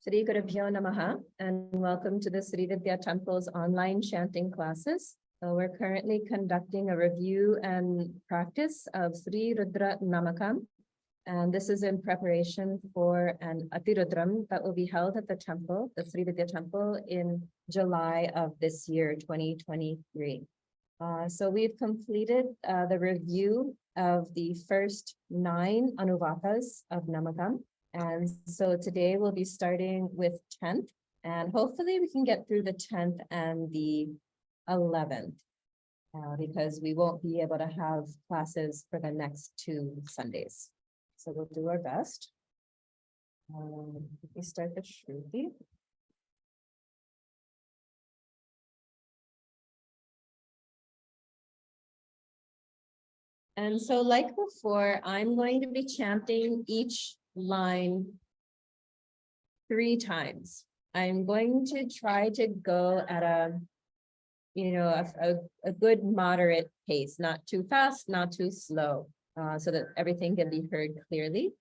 Sri Gurubhyo Namaha, and welcome to the Sri Vidya Temple's online chanting classes. We're currently conducting a review and practice of Sri Rudra Namakam, and this is in preparation for an Atirudram that will be held at the temple, the Sri Vidya Temple, in July of this year, 2023. So we've completed the review of the first 9 Anuvakams of Namakam. And so today we'll be starting with 10th, and hopefully we can get through the 10th and the 11th, because we won't be able to have classes for the next 2 Sundays. So we'll do our best. We start the Shruti. And so like before, I'm going to be chanting each line 3 times. I'm going to try to go at a good moderate pace, not too fast, not too slow, so that everything can be heard clearly.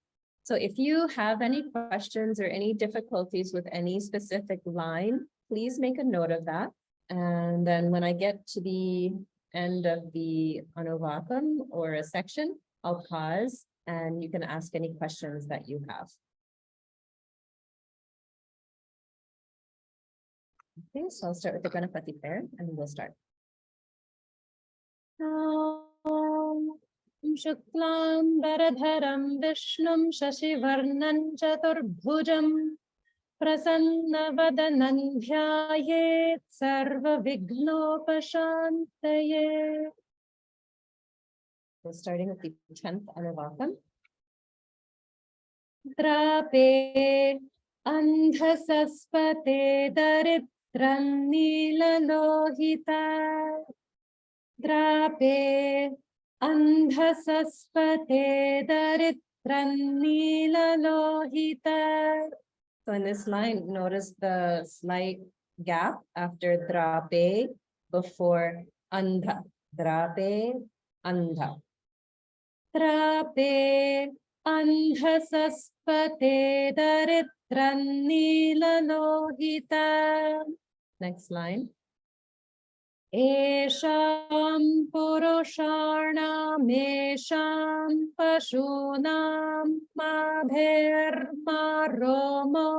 So if you have any questions or any difficulties with any specific line, please make a note of that. And then when I get to the end of the Anuvakam or a section, I'll pause and you can ask any questions that you have. Okay, so I'll start with the Ganapati prayer and we'll start. Shuklam Varadharam Vishnum Shashivarnan Chaturbhujam Prasanna Vadanam Dhyayet Sarva Vignopashantaye. So starting with the 10th Anuvakam. Drape Andhasaspate Daritran Nilalohita. Drape Andhasaspate Daritran Nilalohita. So in this line, notice the slight gap after drape before andha. Drape, andha. Drape andhasaspate daritran nilalohita. Next line. Esham purusharnam esham pashunam mabher maromo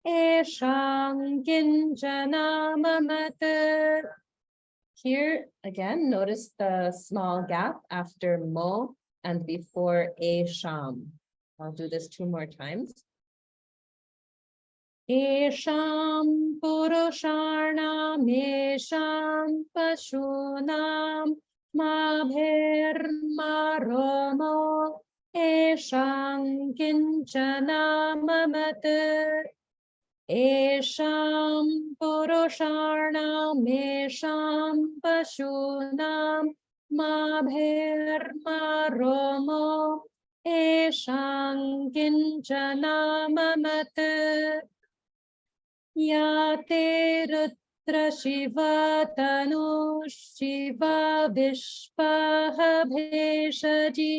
esham kinchana mamat. Here again, notice the small gap after mo and before esham. I'll do this 2 more times. Esham purusharnam esham pashunam mabher maromo esham kinchana mamat. Esham purusharnam esham pashunam mabher maromo esham kinchana mamat. Yate rutra shiva tanu shiva vishpaha bheshaji.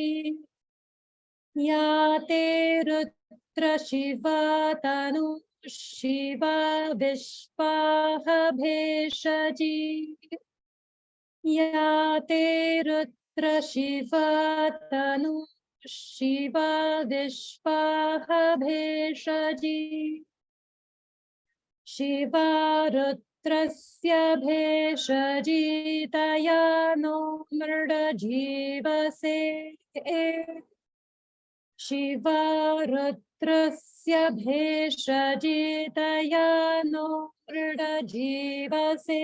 Yate rutra shiva tanu shiva vishpaha bheshaji. Yate rutra shiva tanu shiva vishpaha bheshaji. Shiva rutrasya bheshaji tayano mrda jivase. Shiva rutrasya bheshaji tayano mrda jivase.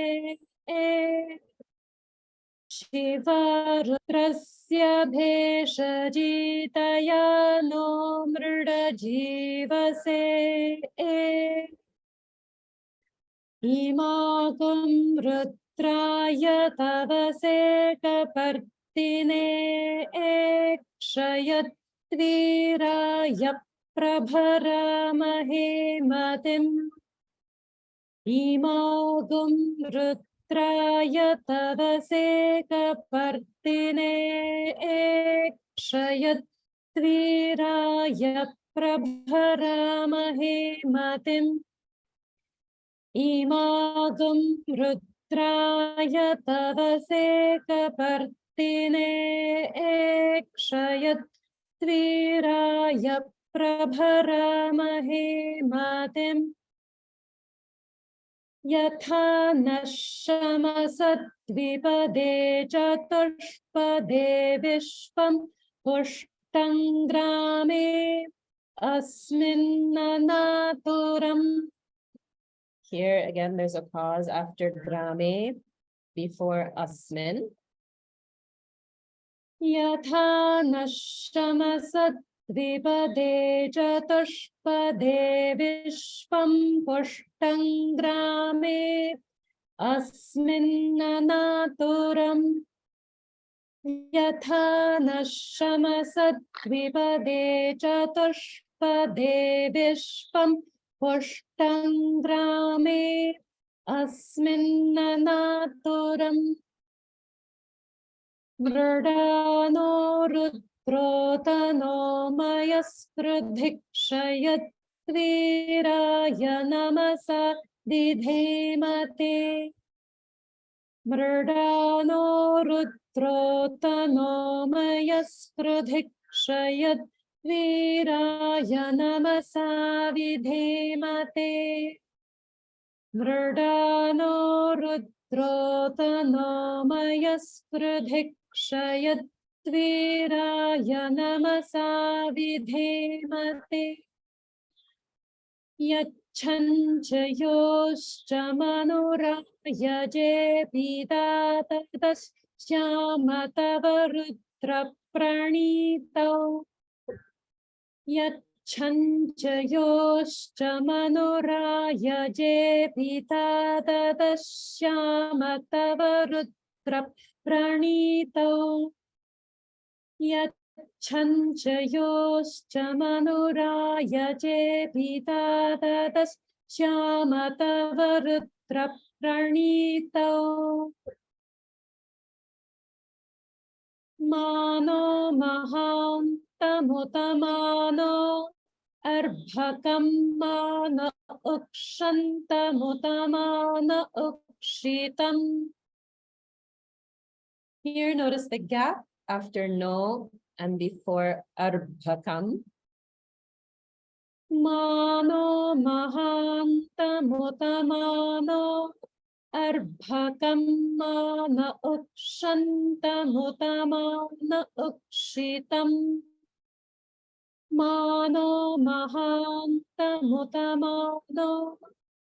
Shiva rutrasya bheshaji tayano mrda jivase. Imagam rutraya tavase kapartine ekshayatviraya prabharamahe matim. Imagam rutraya tavase kapartine ekshayatviraya त्वीराय प्रभरामहे मतिम् इमागं रुद्राय तवसे कपर्तिने क्षयत् त्वीराय प्रभरामहे मतिम् यथा नश्यमसद्विपदे चतुष्पदे विश्वं पुष्टं ग्रामे अस्मिन्ननातुरम्. Here again, there's a pause after grame before asmin. यथा नश्यमसद्विपदे चतुष्पदे विश्वं पुष्टं ग्रामे अस्मिन्ननातुरम्. यथा नश्यमसद्विपदे चतुष्पदे विश्वं पुष्टं ग्रामे अस्मिन्ननातुरम्. मृडानो रुद्रोतनो मयस्कृधिक्षयद्वीराय नमसा दिधेमते. मृडानो रुद्रोतनो मयस्कृधिक्षयद्वीराय नमसा विधेमते. मृडानो रुद्रोतनो मयस्कृधिक्षयद्वीराय नमसा विधेमते. यच्छञ्चयोश्च मनुरायजेऽपिताततश्याम तव रुद्रप्रणीतौ. यच्छञ्चयोश्च मनुरायजेऽपिताततश्याम तव रुद्रप्रणीतौ. यच्छञ्चयोश्च मनुरायजेऽपिताततश्याम तव रुद्रप्रणीतौ. मानो महान्तमुतमानो अर्भकं मान उक्षन्तमुतमान उक्षितम्. Here, notice the gap after no and before arbhakam. Mano mahantamutamano arbhakam mana ukshantamutamana ukshitam. Mano mahantamutamano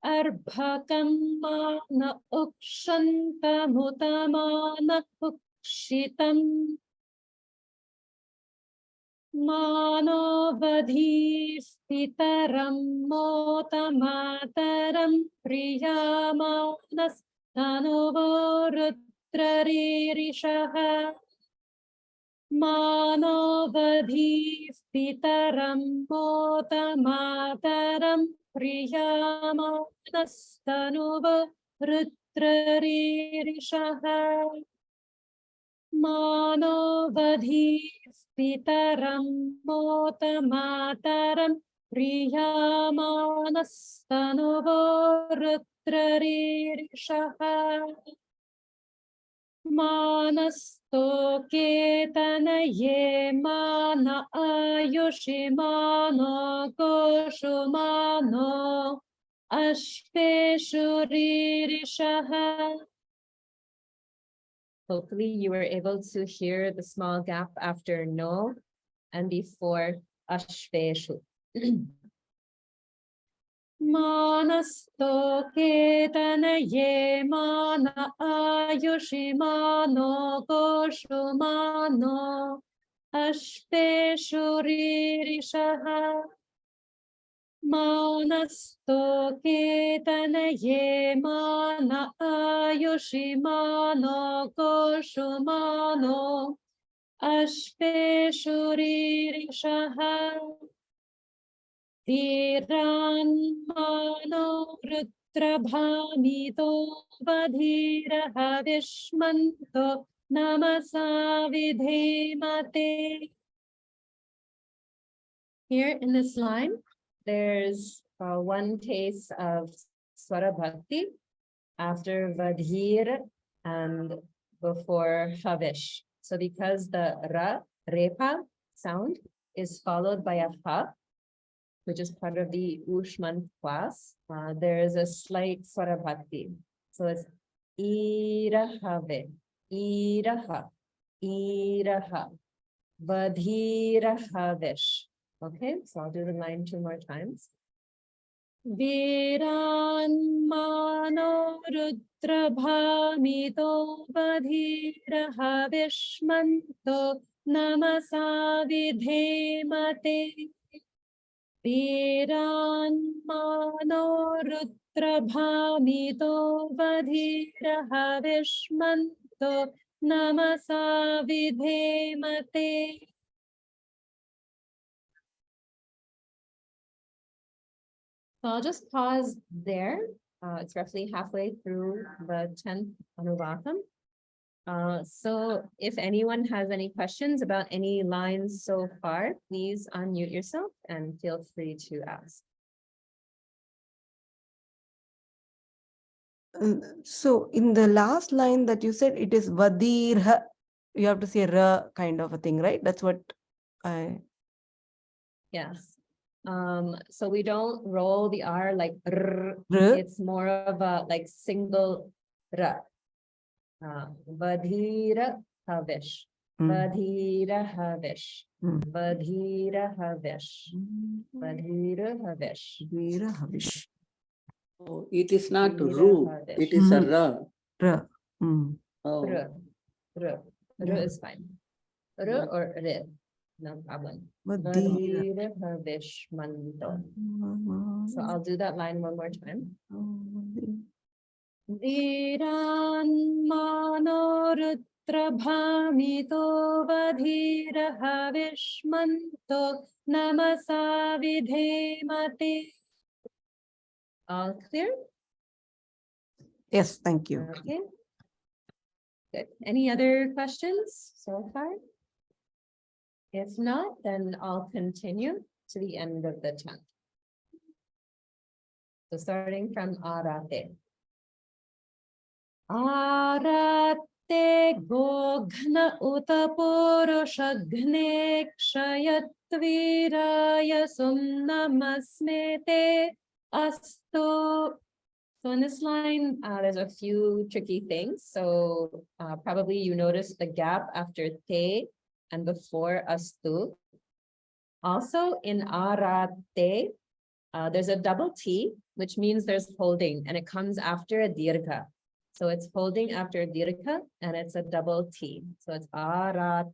arbhakam mana ukshantamutamana ukshitam. Mano vadhistitaram motamateram priyamanas tanuvorutraririshah. Mano vadhistitaram motamateram priyamanas tanuvorutraririshah. Mano vadhistitaram motamateram priyamanas tanuvorutraririshah. Manastoketanaye mana ayushimano koshumano ashpeshuririshah. Hopefully you were able to hear the small gap after no and before ashveshu. Manastoketanaye mana ayushimano koshumano ashpeshuririshah. Manastoketanaye mana ayushimano koshumano ashpeshuririshah. Viran mano rudrabhamito vadhiraha vishmanto namasa vidhemate. Here in this line, there's one case of Swara Bhakti after Vadhir and before Havish. So because the Ra, Repa sound is followed by a Pa, which is part of the Ushman class, there is a slight Swara Bhakti. So it's Irahave, Iraha, Iraha, Vadhirahavish. Okay, so I'll do the line 2 more times. Viran mano rudra bhamito vadhiraha vishmanto namasa vidhemate. Viran mano rudra bhamito vadhiraha vishmanto namasa vidhemate. So I'll just pause there. It's roughly halfway through the 10th Anuvakam. So if anyone has any questions about any lines so far, please unmute yourself and feel free to ask. So in the last line that you said, it is Vadirha. You have to say Ra kind of a thing, right? That's what I. Yes. So we don't roll the R like R. R. It's more of a like single Ra. Vadhira Havish. Vadhira Havish. Vadhira Havish. Vadhira Havish. Vadhira Havish. Oh, it is not Ru, it is a Ra. Ra. Oh. R. R. R is fine. R or R. No problem. Vadhira. Vadhira Havish Manto. So I'll do that line 1 more time. Viran mano rudra bhamito vadhiraha vishmanto namasa vidhemate. All clear? Yes, thank you. Okay. Good. Any other questions so far? If not, then I'll continue to the end of the chant. So starting from Arate. Arate goghna utapurushaghne kshayatviraya sumnamasmete astu. So in this line, there's a few tricky things. So probably you notice the gap after te and before astu. Also in arate, there's a double T, which means there's holding, and it comes after a dirgha. So it's holding after a dirgha, and it's a double T. So it's arate,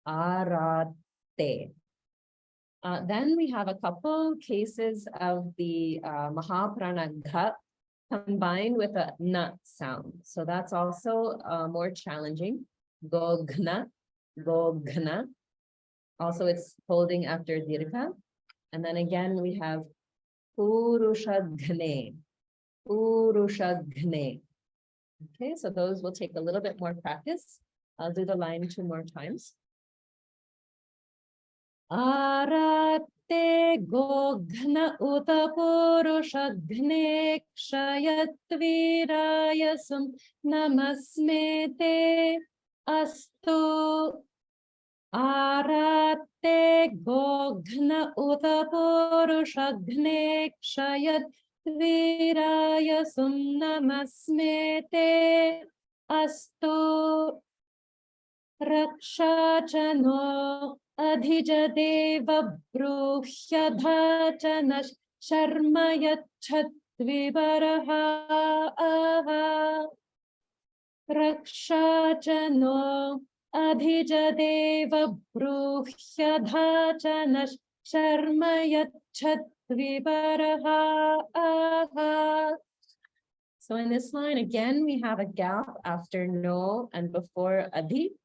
arate. Then we have a couple cases of the Mahaprana Gha combined with a na sound. So that's also more challenging. Goghna, goghna. Also, it's holding after dirgha. And then again, we have Purushaghne, Purushaghne. Okay, so those will take a little bit more practice. I'll do the line 2 more times. Arate goghna uta purushaghne kshayatvirayasum namasmete astu. Arate goghna uta purushaghne kshayatvirayasum namasmete astu. Rakshachano adhijadeva bruhyadhachana sharma yacchatvibaraha. Rakshachano adhijadeva bruhyadhachana sharma yacchatvibaraha. So in this line, again, we have a gap after no and before adhi.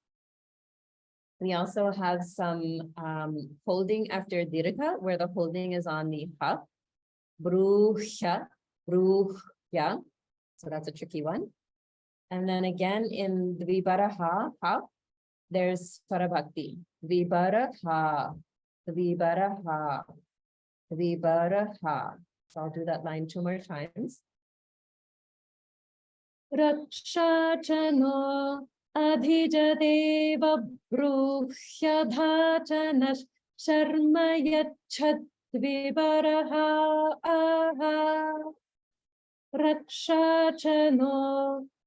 We also have some holding after dirgha, where the holding is on the ha. Bruhya, bruhya. So that's a tricky one. And then again in Dvibaraha, ha, there's Svarabhakti. Dvibaraha, Vibaraha. Vibaraha. So I'll do that line 2 more times. Rakshachano adhijadeva bruhyadhachana sharma yachat vibaraha aha. Rakshachano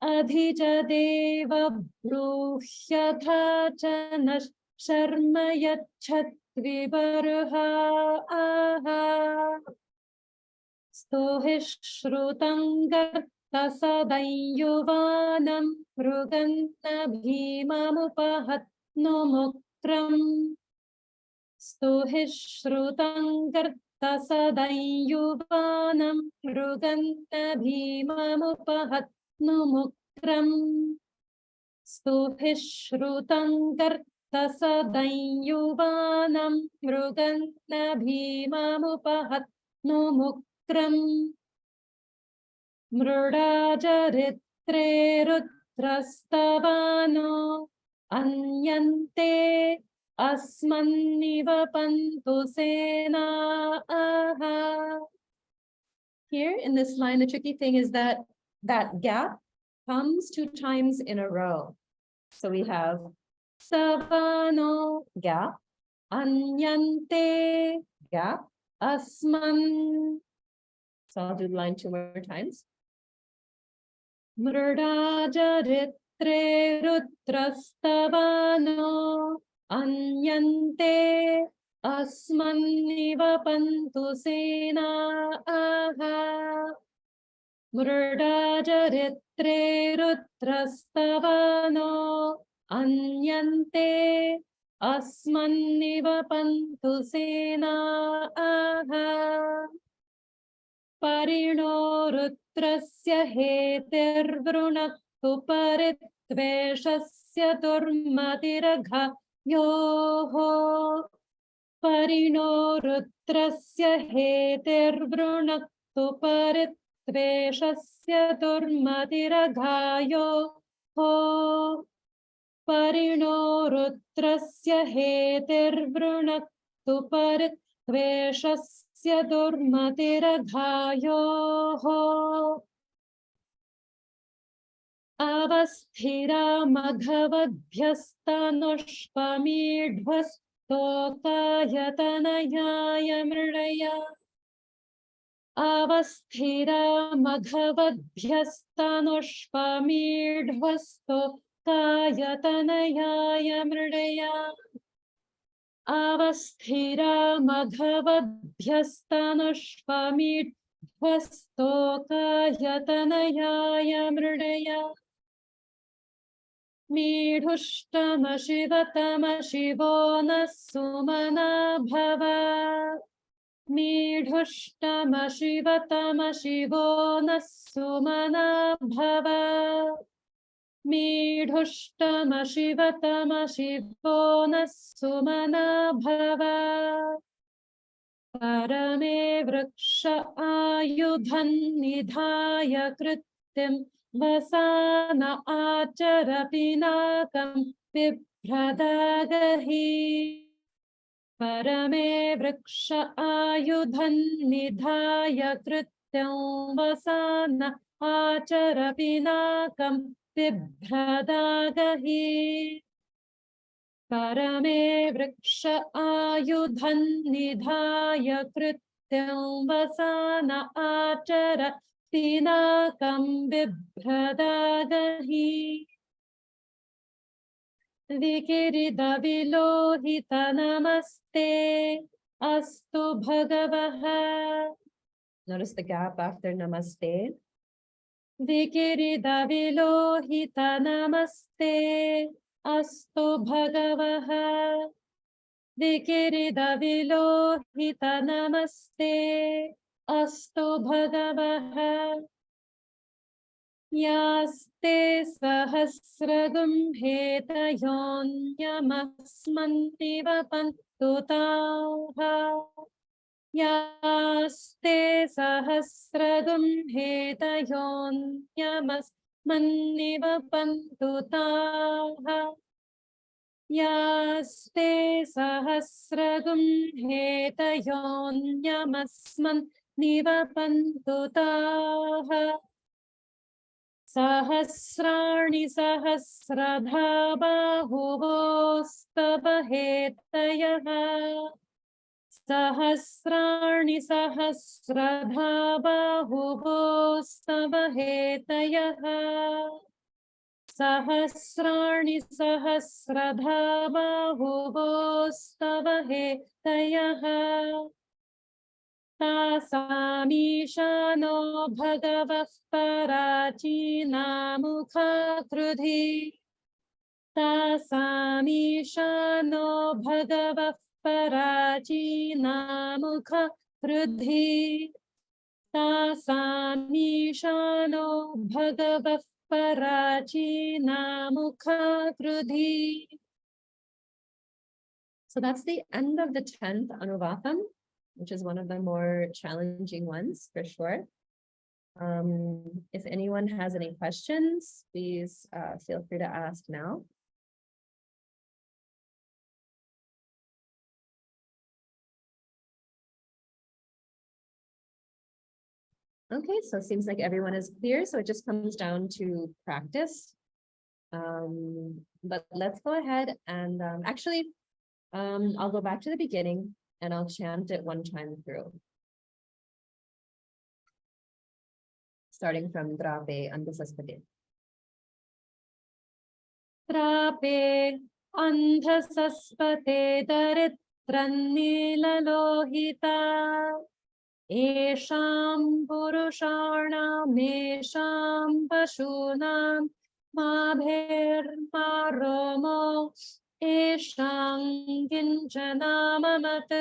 adhijadeva bruhyadhachana sharma yachat vibaraha aha. Stohishrutangar tasadayuvanam mruganna bhimamupahat nomukram. Stohishrutangar tasadayuvanam mruganna bhimamupahat nomukram. Stohishrutangar tasadayuvanam mruganna bhimamupahat nomukram. Mrudajaritre rudrastavano anyante asmanniva pantu sena aha. Here in this line, the tricky thing is that that gap comes 2 times in a row. So we have savano gap, anyante gap, asman. So I'll do the line 2 more times. Mrudajaritre rudrastavano anyante asmanniva pantu sena aha. Mrudajaritre rudrastavano anyante asmanniva pantu sena aha. Parino rudrasya hetirvrunaktu paritveshasya durmatiragha yoho. Parino rudrasya hetirvrunaktu paritveshasya durmatiragha yoho. Parino rudrasya hetirvrunaktu paritveshasya durmatiragha yoho. Avasthira maghavadhyastanushpamidhvastokayatanayaya mraya. Avasthira maghavadhyastanushpamidhvastokayatanayaya mraya. Avasthira maghavadhyastanushpamidhvastokayatanayaya mraya. Midhushtama shivatama shivo nasumana bhava. Midhushtama shivatama shivo nasumana bhava. Midhushtama shivatama shivo nasumana bhava. Parame vriksha ayudhan nidhaya kritim vasana achara pinakam vibhradagahi. Parame vriksha ayudhan nidhaya kritim vasana achara pinakam vibhradagahi. Parame vriksha ayudhan nidhaya krityam vasana achara pinakam vibhradagahi. Vikirida vilohita namaste astu bhagavaha. Notice the gap after namaste. Vikirida vilohita namaste astu bhagavaha. Vikirida vilohita namaste astu bhagavaha. Yaste sahasragam hetayonyamasmantiva pantutaha. Yaste sahasragam hetayonyamasmantiva pantutaha. यास्ते सहस्रगुं हेतयोऽन्यमस्मन् निवपन्तु ताः सहस्राणि सहस्रधा बाहुवोस्तव हेतयः सहस्राणि सहस्रधा बाहुवोस्तव हेतयः सहस्राणि सहस्रधा बाहुवोस्तव हेतयः तासामीशानो भगवः पराचीनामुखाकृधि तासामीशानो भगवः पराचीनामुखाकृधि तासामीशानो भगवः पराचीनामुखाकृधि. So that's the end of the 10th Anuvakam, which is one of the more challenging ones for sure. If anyone has any questions, please feel free to ask now. Okay, so it seems like everyone is clear, so it just comes down to practice. But let's go ahead and actually, I'll go back to the beginning and I'll chant it one time through. Starting from Drape Andhasaspade. Trape Andhasaspate Daritrannila Esham Purushanam Esham Pashunam Mabher Maromo Esham Kinchanamamat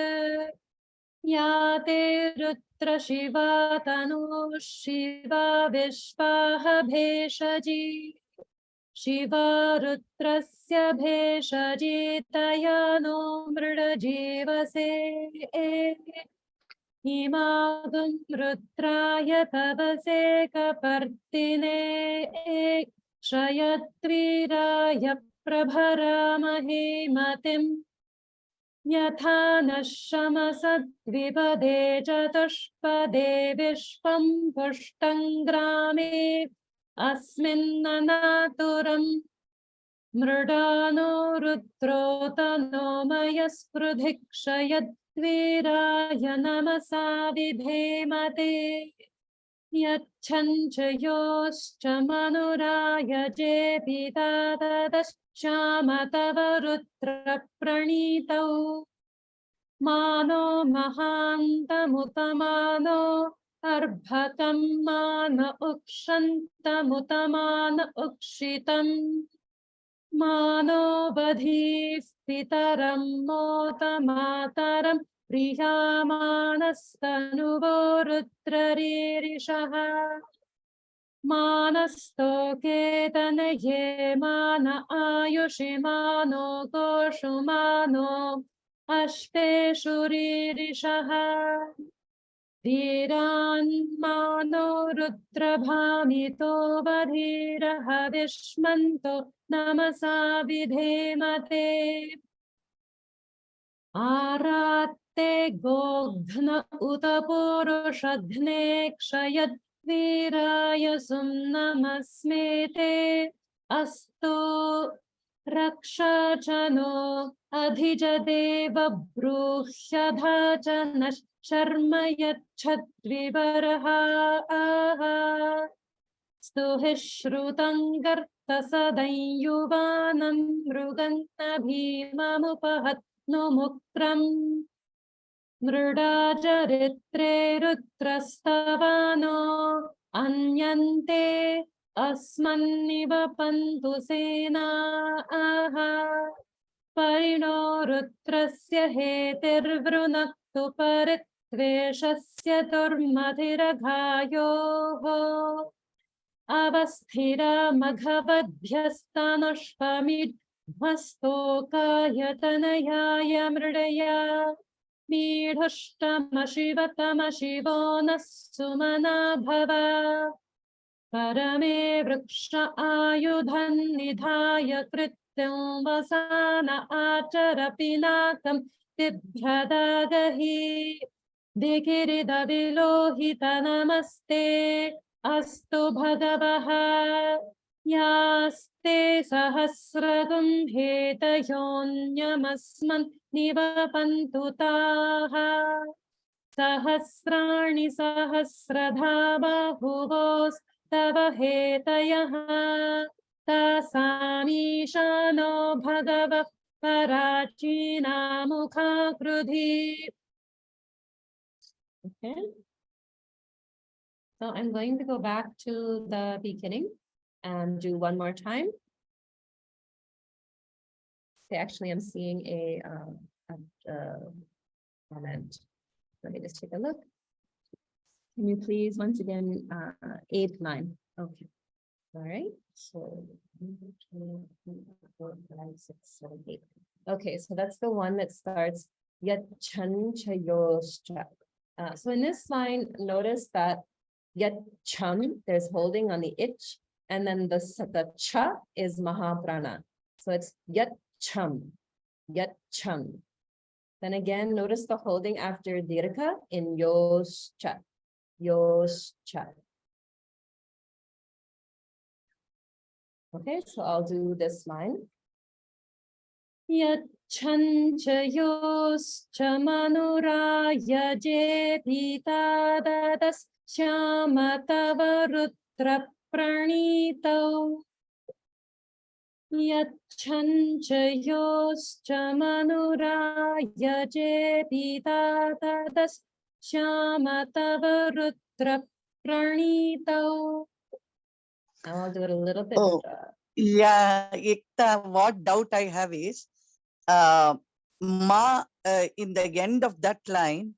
Yate Rutra Shiva Tanu Shiva Vishvaha Bheshaji Shiva Rutrasya Bheshaji Tayano Mrida Jivase Himagam Rudraya Tavase Kapartine Shayatviraya Prabharamahe Matim Yatha Nashama Sadvipade Chatushpade Vishpam Pushtangrame Asmin Nanaturam Mridano Rudrotano Mayasprodhikshayat Viraya namasa vidhemate Yachanchayoscha manuraya jepita tadaschamatava rutra pranitau Mano mahantamutamano arbhakam mana ukshantamutamana ukshitam Mano badhif pitaram mota mataram priyamanastanuvorutrarishaha Manasto ketanaye mana ayushimano koshumano ashteshuririshaha Dhiran mano rudrabhamito badhiraha vishmanto namasa vidhemate Aratte gogdhna utapurushadhne kshayad viraya sumnamasmete astu rakshachano adhijadeva bruhyadhachanash Sharma yachadvivaraha Stuhishrutangarta sadayuvanam mruganta bhimamupahat no mukram Mridajaritre rutrastavano anyante asmanniva pantu sena aha Parino rutrasya hetirvrunaktu paritveshasya turmatiraghayoho Avasthira maghavadhyastanushpamid Vastokayatanayaya mridaya Midhushtama shivatama shivona sumana bhava Parame vriksha ayudhan nidhaya krit Satyam vasana achara pinakam Tibhyadagahi Dikirida vilohita namaste Astu bhagavaha Yaste sahasragundheta yonyamasman nivapantutaha Sahasrani sahasradha bahuvos tava hetayaha Tasamishano bhagava parachina mukha krudhi. Okay. So I'm going to go back to the beginning and do one more time. Okay, actually, I'm seeing a comment. Let me just take a look. Can you please, once again, 8th line? Okay. All right. So 1, 2, 3, 4, 5, 6, 7, 8. Okay, so that's the one that starts yat chan chayoscha. So in this line, notice that yat cham, there's holding on the ich, and then the cha is mahaprana. So it's yat cham, yat cham. Then again, notice the holding after dirgha in yoscha, yoscha. Okay, so I'll do this line. Yachancha yoscha manuraya jepita dadas shyamatava rutra pranitau. Yachancha yoscha manuraya jepita dadas shyamatava rutra pranitau. Now I'll do it a little bit. Yeah, Ekta, what doubt I have is, ma in the end of that line,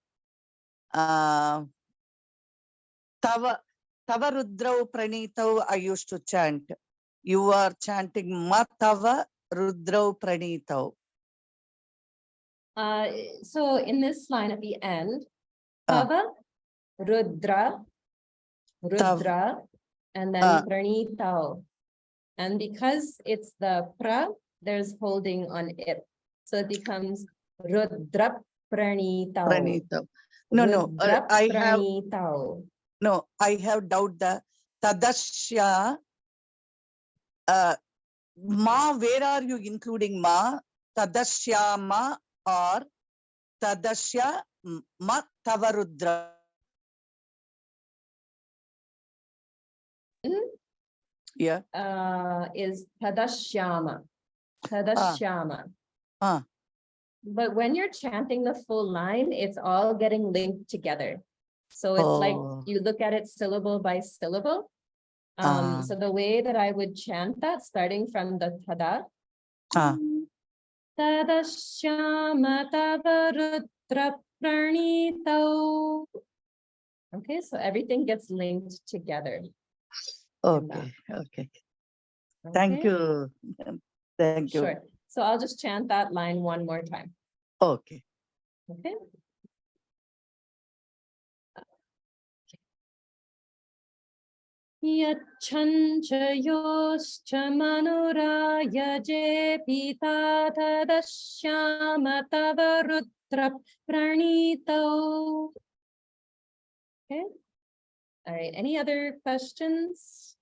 tava rudrau pranitau I used to chant. You are chanting ma tava rudrau pranitau. So in this line at the end, tava, rudra, and then pranitau. And because it's the pra, there's holding on it. So it becomes Rudra Pranitau. Pranitau. No, I have doubt the tadasya. Ma, where are you including ma? Tadasya ma or tadasya ma tavarudra? Yeah. Is Tadashyama. Tadashyama. But when you're chanting the full line, it's all getting linked together. So it's like you look at it syllable by syllable. So the way that I would chant that, starting from the tada. Tadashyama tavarudra pranitau. Okay, so everything gets linked together. Okay. Thank you. Thank you. Sure. So I'll just chant that line one more time. Okay. Okay. Yachancha yoscha manuraya jepita tadashyama tavarudra pranitau. Okay. All right. Any other questions?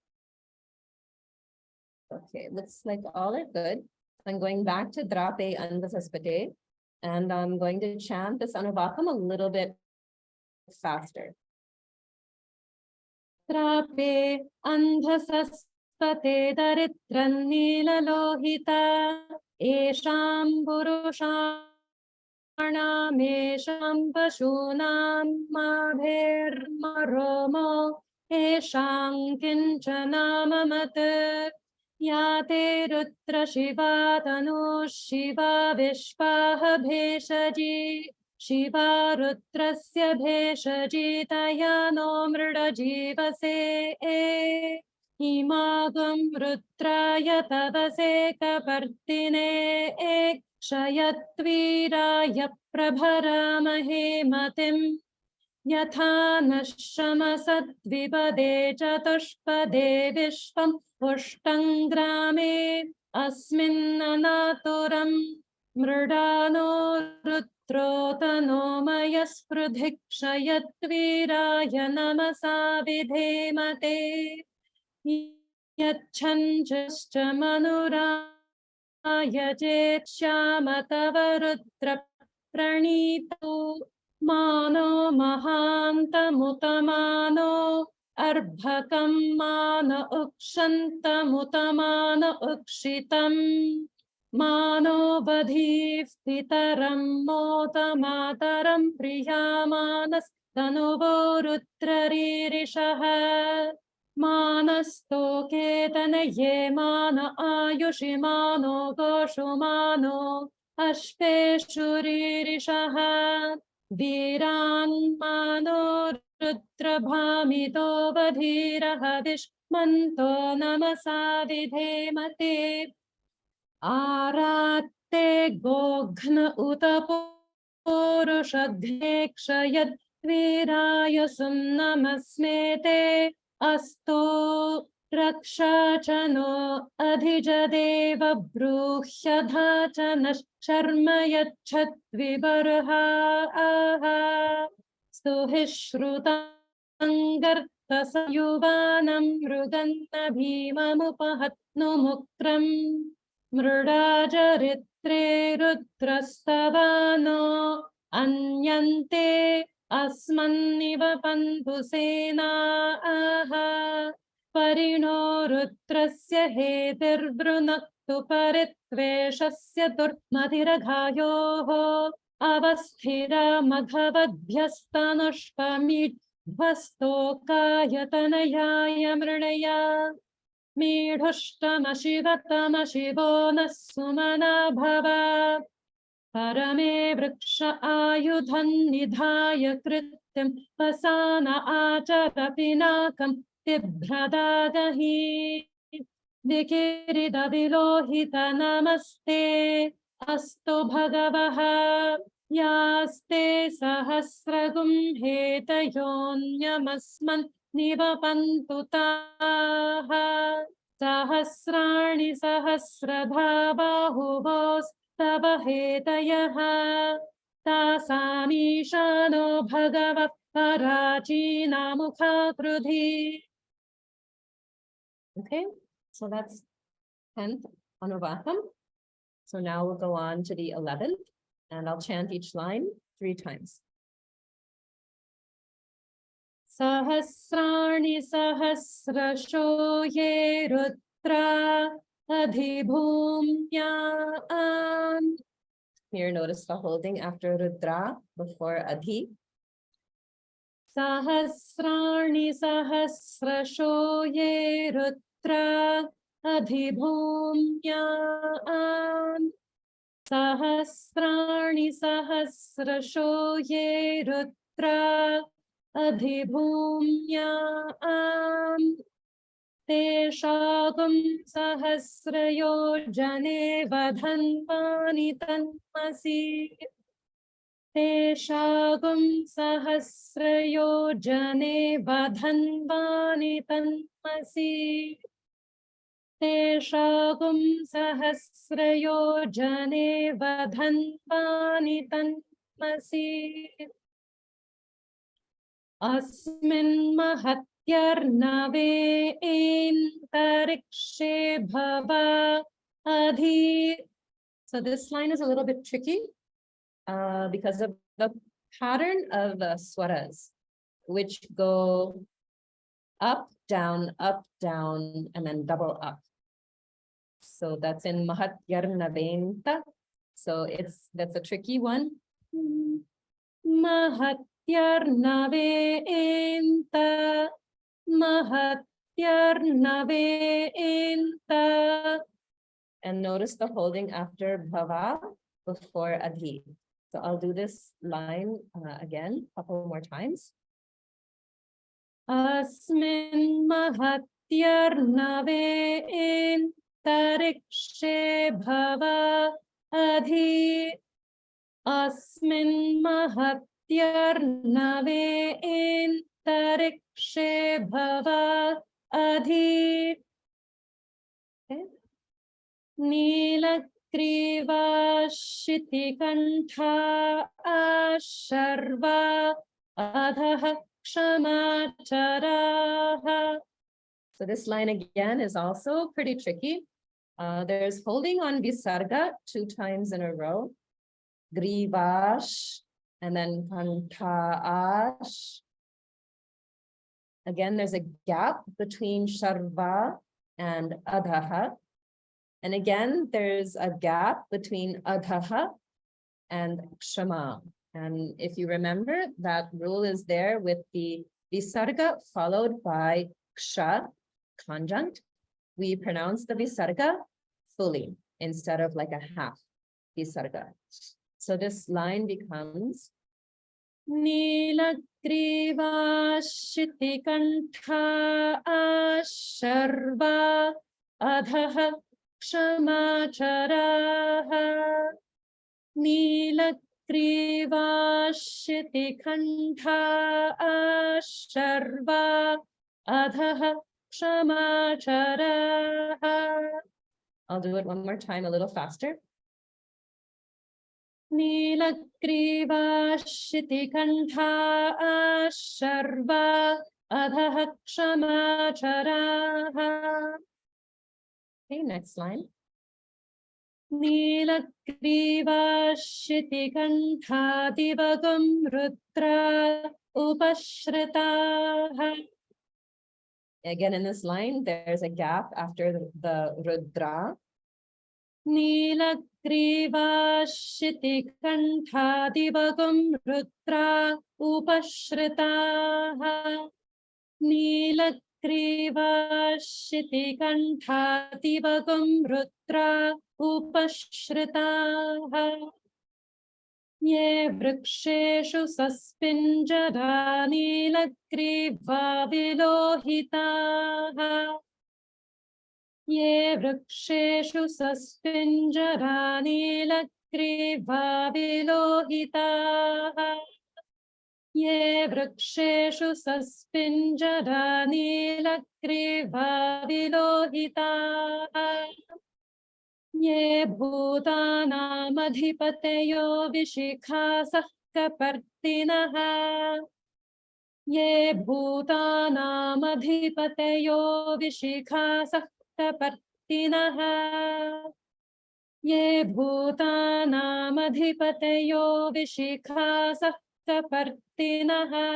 Okay, looks like all are good. I'm going back to Drape Anvasaspate, and I'm going to chant this Anuvakam a little bit faster. Drape Anvasaspate Daritran Nila Lohita Esham Purushanam Esham Pashunam Madher Maromo Esham Kinchanamamat Yate Rutra Shiva Tanu Shiva Vishpaha Bheshaji Shiva Rutrasya Bheshaji Tayano Mrida Jivase Imagam Rutraya Tavase Kapartine Shayatviraya Prabharamahe Matim Yatha Nashamasad Vipade Chatushpade Vishvam Ushtangrame अस्मिन्ननातुरं मृडानो रुद्रोतनो मयस्पृधिक्षयत्वीराय नमसा विधेमते यच्छञ्चश्च मनुराय चेच्छाम तव रुद्र प्रणीतो मानो महान्तमुतमानो अर्भकं मान उक्षन्तमुतमान उक्षितम् मानो बधीस्थितरं मोतमातरं प्रियामानस्तनुवो रुद्ररीरिषः मानस्तोकेतनये मान आयुषि मानो गोषु मानो अश्वेषु रीरिषः वीरान् मानो रुद्रभामितो बधीरः विष्मन्तो नमसा विधेमते आरात्ते गोघ्न उत पूरुषघ्नेक्षयद्वीराय सुम्नमस्मेते अस्तो रक्षा च नो अधिजदेव ब्रूह्यधा च नः शर्म यच्छद्विबर्हा स्तुहि श्रुताङ्गर्तसयुवानं मृगन्न भीममुपहत्नुमुक्रम् मृडाचरित्रे रुद्रस्तवानो अन्यन्ते अस्मन्निव पन्तु सेनाः परिणो रुद्रस्य हेतिर्वृनक्तु परित्वेषस्य दुर्मतिरघायोः अवस्थिरा मघवद्भ्यस्तनुष्पमीध्वस्तोकायतनयाय मृणया मीढुष्टमशिवतमशिवो नः सुमना भव परमे वृक्ष आयुधं निधाय कृत्यं वसान आचर पिनाकं तिभ्रदागहि विकिरिद विलोहित नमस्ते अस्तु भगवः यास्ते सहस्रगुं हेतयोऽन्यमस्मन् निवपन्तु ताः सहस्राणि सहस्रधा बाहुवोस्तव हेतयः तासामीशानो भगवः पराचीनामुखाकृधि. Okay, so that's 10th Anuvakam. So now we'll go on to the 11th, and I'll chant each line 3 times. Sahasrani sahasrasho ye rudra adhibhumyam. Here notice the holding after rudra before adhi. Sahasrani sahasrasho ye rudra adhibhumyam. Sahasrani sahasrasho ye rudra adhibhumyam. Teshagum sahasrayo jane vadhanvani tanmasi. Teshagum sahasrayo jane vadhanvani tanmasi. Teshagum sahasrayo jane vadhanvani tanmasi. Asmin mahatyarnave intarikshe bhava adhi. So this line is a little bit tricky because of the pattern of the swaras, which go up, down, and then double up. So that's in Mahatyarnaventa. So that's a tricky one. Mahatyarnaventa, Mahatyarnaventa. And notice the holding after bhava before adhi. So I'll do this line again a couple more times. Asmin mahatyarnave intarikshe bhava adhi. Asmin mahatyarnave intarikshe bhava adhi. Okay. Nilagriva Shitikantha Asharva Adha Kshamaacharaha. So this line again is also pretty tricky. There's holding on Visarga 2 times in a row. Grivash and then Kantaash. Again, there's a gap between Sharva and Adhaha. And again, there's a gap between Adhaha and Kshama. And if you remember, that rule is there with the Visarga followed by Ksha, conjunct. We pronounce the Visarga fully instead of like a half Visarga. So this line becomes Nilagriva Shitikantha Asharva Adhaha Kshamaacharaha. Nilagriva Shitikantha Asharva Adhaha Kshamaacharaha. I'll do it one more time, a little faster. Nilagriva Shitikantha Asharva Adhaha Kshamaacharaha. Okay, next line. Nilagriva Shitikantha Divagam Rudra Upashritaha. Again, in this line, there's a gap after the Rudra. Nilagriva Shitikantha Divagam Rudra Upashritaha. Nilagriva Shitikantha Divagam Rudra Upashritaha. Ye vriksheshu saspinjara nilagriva vilohitaha. Ye vriksheshu saspinjara nilagriva vilohitaha. Ye vriksheshu saspinjara nilagriva vilohitaha. Ye bhutanam adhipateyo vishikhasah kapartinaha. Ye bhutanam adhipateyo vishikhasah kapartinaha. Ye bhutanam adhipateyo vishikhasah kapartinaha.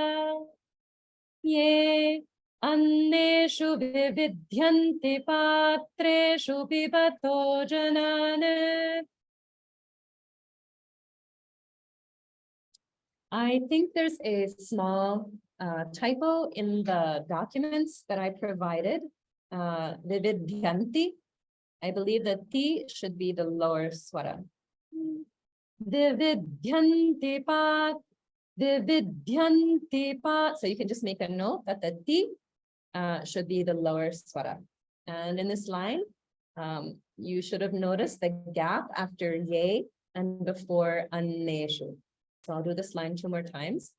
Ye Anneshu vividhyanti patreshu pibato janane. I think there's a small typo in the documents that I provided. Vividhyanti. I believe that ti should be the lower swara. Vividhyanti pat. Vividhyanti pat. So you can just make a note that the ti should be the lower swara. And in this line, you should have noticed the gap after ye and before anneshu. So I'll do this line 2 more times.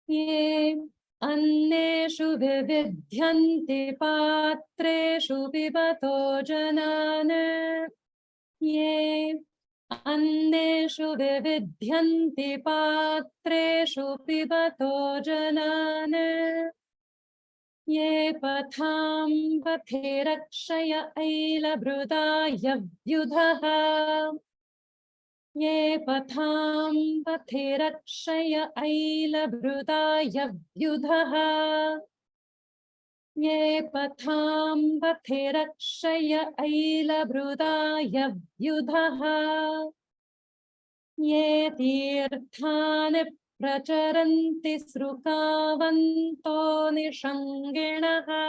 Ye anneshu vividhyanti patreshu pibato janane. Ye anneshu vividhyanti patreshu pibato janane. Ye patham pathirakshaya aila brudaya vyudhaha. Ye patham pathirakshaya aila brudaya vyudhaha. Ye patham pathirakshaya aila brudaya vyudhaha. Ye tirthani pracharanti srukavanto nishanginaha.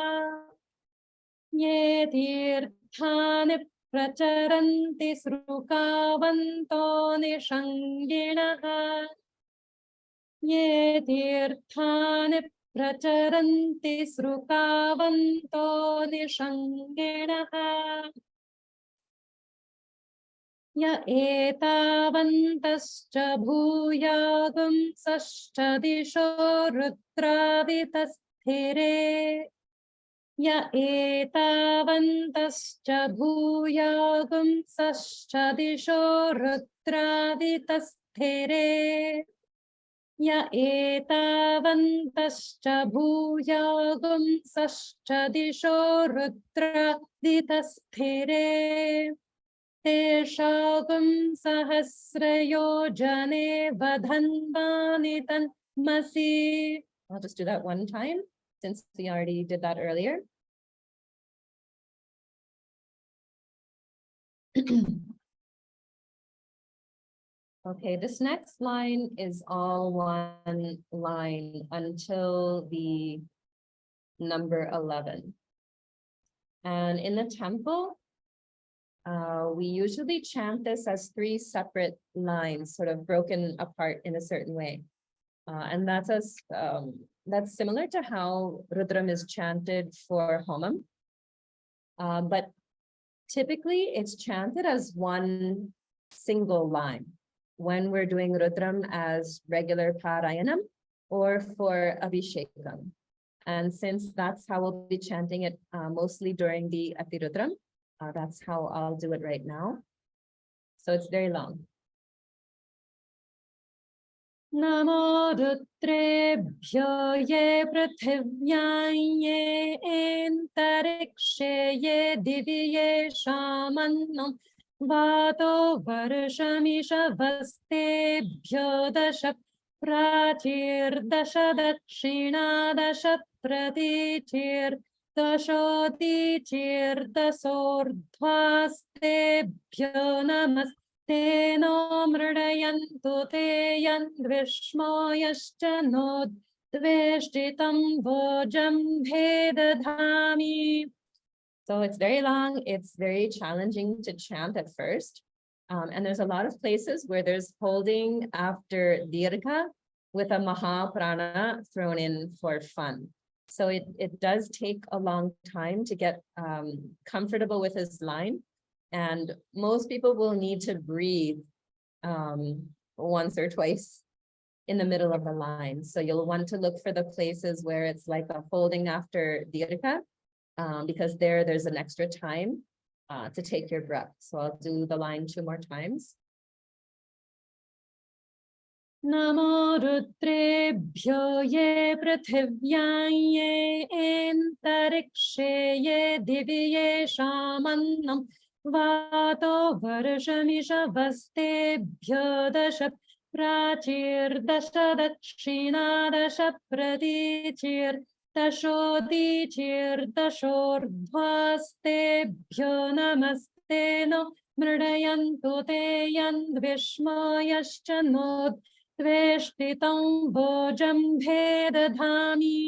Ye tirthani pracharanti srukavanto nishanginaha. Ye tirthani pracharanti srukavanto nishanginaha. Ya etavantascha bhuyagam sascha disho rudravitasthire. Ya etavantascha bhuyagam sascha disho rudraditasthere. Ya etavantascha bhuyagam sascha disho rudraditasthere. Teshagam sahasrayo jane vadhanvanitan masi. I'll just do that one time since we already did that earlier. Okay, this next line is all one line until the number 11. And in the temple, we usually chant this as 3 separate lines, sort of broken apart in a certain way. And that's similar to how Rudram is chanted for Homam. But typically it's chanted as one single line when we're doing Rudram as regular Parayanam or for Abhishekam. And since that's how we'll be chanting it mostly during the Atirudram, that's how I'll do it right now. So it's very long. Namo Rudrebhyo ye prithivyan ye antarikshe ye divi ye shamanam vato varshamisha vastebhyo dasha pratir dasha dakshina dasha pratitir dashodhitir dasordhvastebhyo namas Teno mrdayantu te yandvishmo yaschanod dveshtitam vojam bhedadhami. So it's very long, it's very challenging to chant at first. And there's a lot of places where there's holding after dirgha with a mahaprana thrown in for fun. So it does take a long time to get comfortable with this line. And most people will need to breathe once or twice in the middle of the line. So you'll want to look for the places where it's like a holding after dirgha, because there's an extra time to take your breath. So I'll do the line 2 more times. Namo Rudrebhyo ye prithivyan ye antarikshe ye divi ye shamanam vato varshamisha vastebhyo dasha prachir dasha dakshina dasha pratichir dashodhichir dashordhvastebhyo namasteno mrdayantu te yandvishmo yaschanod Tveshtitam vojam bhedadhami.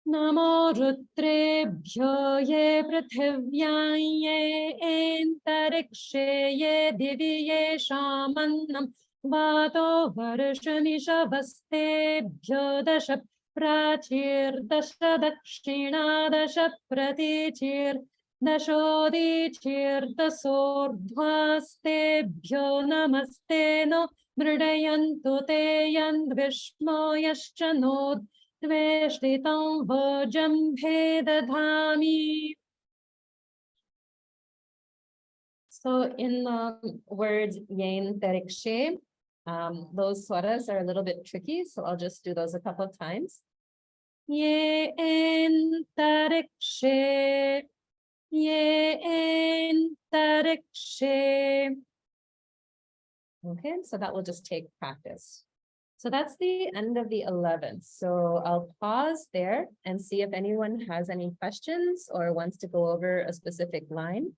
Namo Rudrebhyo ye prithivyan ye antarikshe ye divi ye shamanam vato varshamisha vastebhyo dasha prachir dasha dakshina dasha pratichir dashodhichir dasordhvastebhyo namasteno mrdayantu te yandvishmo yaschanod Tveshtitam vojam bhedadhami. So in the words yen terikshe, those swaras are a little bit tricky, so I'll just do those a couple of times. Yen terikshe, yen terikshe. Okay, so that will just take practice. So that's the end of the 11th. So I'll pause there and see if anyone has any questions or wants to go over a specific line.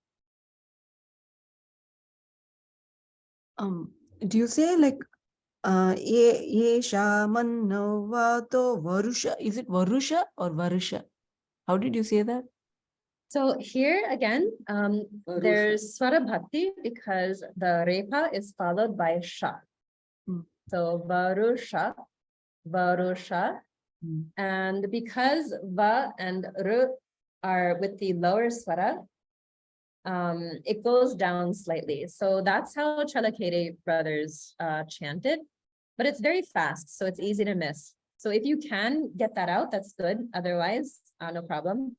Do you say like ye shamanno vato varusha? Is it varusha or varusha? How did you say that? So here again, there's Swara Bhakti because the Repa is followed by Sha. So Varusha, Varusha. And because Va and Ru are with the lower Swara, it goes down slightly. So that's how Chalakere brothers chanted, but it's very fast, so it's easy to miss. So if you can get that out, that's good. Otherwise, no problem.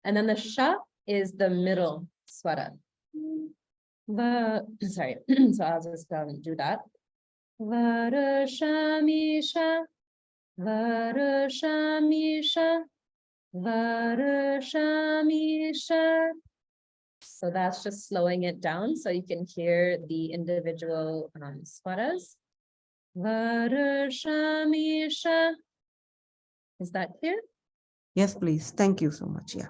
And then the sha is the middle swara. Sorry, so I'll just do that. Varashamisha, Varashamisha, Varashamisha. So that's just slowing it down so you can hear the individual swaras. Varashamisha. Is that clear? Yes, please. Thank you so much. Yeah.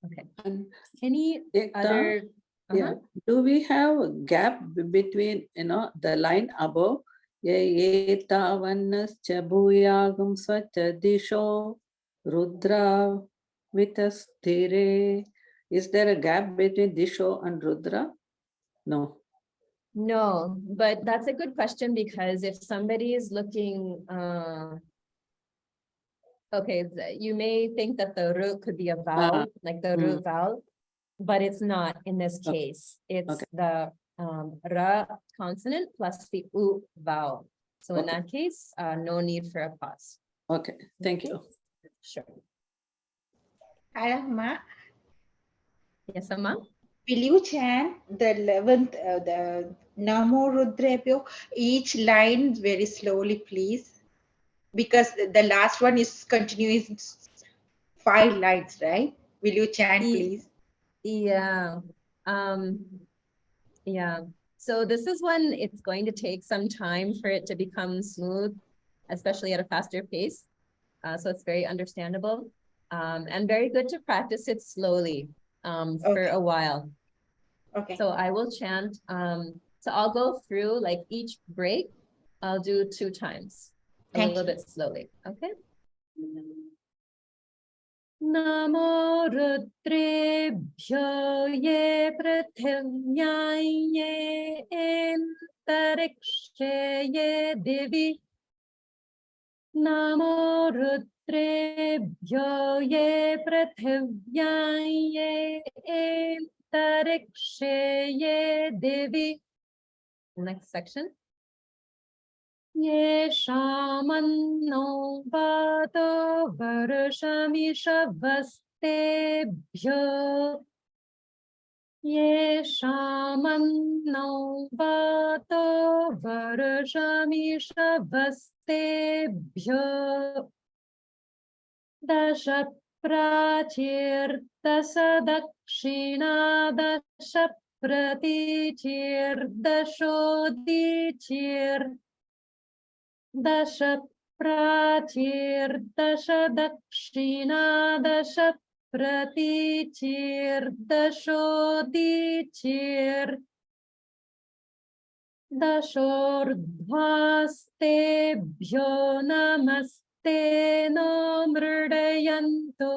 Okay. And Any Ekta, other? yeah, do we have a gap between, the line above? Etavanascha bhuyagam svacha disho Rudra vitastire. Is there a gap between disho and Rudra? No. No, but that's a good question because if somebody is looking, okay, you may think that the ru could be a vowel, like the ru vowel, but it's not in this Okay. case. It's Okay. the ra consonant plus the u vowel. So in Okay. that case, no need for a pause. Okay, thank you. Sure. Amma, Yes, Amma? will you chant the 11th, the Namo Rudrebhyo, each line very slowly, please? Because the last one is continuing 5 lines, right? Will you chant, please? Yeah. Yeah. So this is when it's going to take some time for it to become smooth, especially at a faster pace. So it's very understandable and very good to practice it slowly for Okay. a while. Okay. So I will chant. So I'll go through like each break. I'll do 2 times, a Thank little you. bit slowly. Okay. Namo Rudrebhyo ye prathyamyai ye antarikshe ye Devi. Namo Rudrebhyo ye prathyamyai ye antarikshe ye Devi. Next section. Ye shamanno vato varashamisha vastebhyo. Ye shamanno vato varashamisha vastebhyo. Dasha pratirtasa dakshina dasha pratichir dashodhichir. Dasha pratir dasha dakshina dasha pratichir dashodhichir. Dashordhvastebhyo namaste no mridayantu.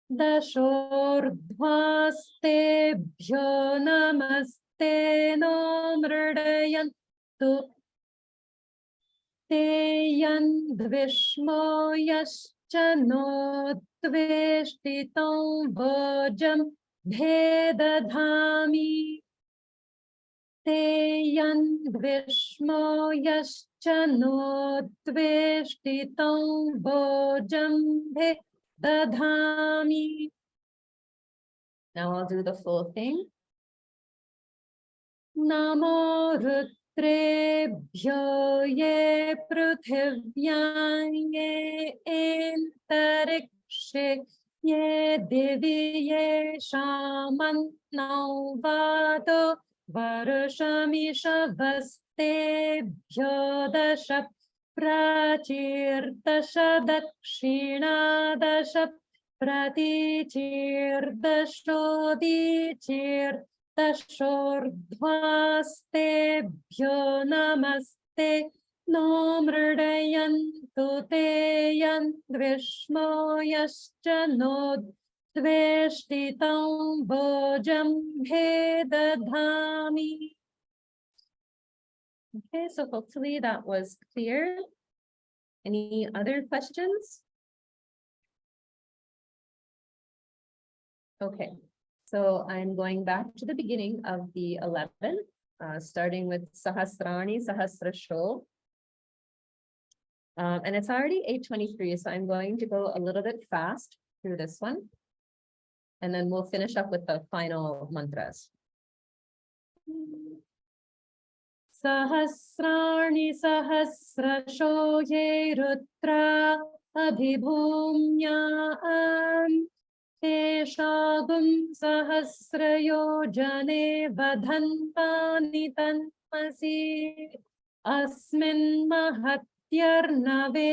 Dashordhvastebhyo namaste no mridayantu. Te yandvishmo yascha no tveshtitam vojam bhedadhami. Te yandvishmo yascha no tveshtitam vojam bhedadhami. Now I'll do the full thing. Namo Rudrebhyo ye pruthivyam ye antarikshe ye Devi ye shamanno vato varashamisha vastebhyo dasha prachir dasha dakshina dasha pratichir dashodhichir. Dashordhvastebhyo namaste no mridayantu te yandvishmo yascha no tveshtitam vojam bhedadhami. Okay, so hopefully that was clear. Any other questions? Okay. So I'm going back to the beginning of the 11th, starting with Sahasrani Sahasrasho. And it's already 8:23, so I'm going to go a little bit fast through this one. And then we'll finish up with the final mantras. Sahasrani sahasrasho ye rutra abhibhumyam teshagum sahasrayo jane vadhantani tanmasi asmin mahatyarnave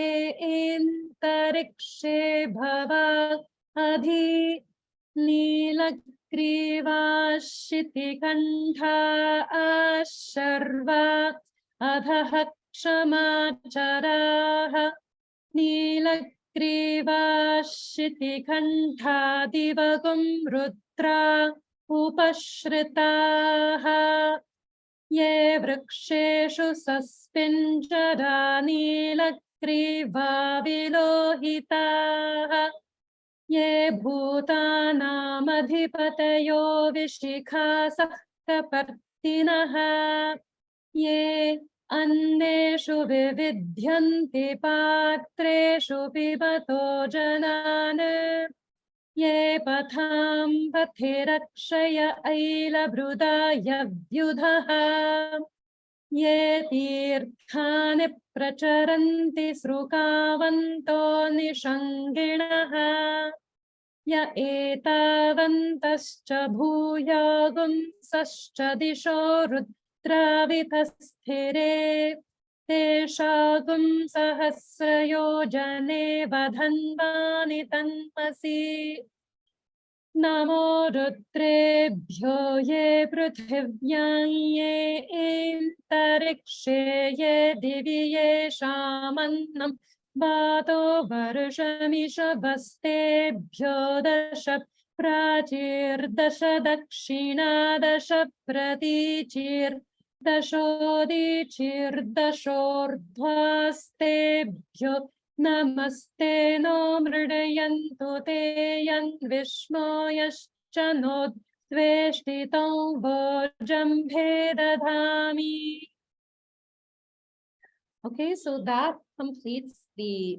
intarikshe bhava adhi नीलग्रीवाशितिकण्ठा Sharva अधः क्षमाचराः नीलग्रीवाशितिकण्ठा दिवगुं रुद्रा उपश्रिताः ये वृक्षेषु सस्पिञ्जरा नीलग्रीवा विलोहिताः ये भूतानामधिपतयो विशिखासः कपर्दिनः ये अन्नेषु विविध्यन्ति पात्रेषु पिबतो जनान् ये पथां पथि रक्षय ऐलभृदायव्युधः ये तीर्थानि प्रचरन्ति सृकावन्तो निषङ्गिणः य एतावन्तश्च भूयागुंसश्च दिशो रुद्रावितस्थिरे तेषागुं सहस्रयोजने वधन्वानि तन्मसि नमो रुद्रेभ्यो ये पृथिव्यां ये इन्तरिक्षे ये दिवि येषामन्नं वातो वर्षमिषभस्तेभ्यो दश प्राचीर्दश दक्षिणादश प्रतीचीर्दशोदीचीर्दशोर्ध्वास्तेभ्यो नमस्ते नो मृडयन्तु ते यन्विष्णो यश्च नो द्वेष्टितो भोजम्भे दधामि. Okay, so that completes the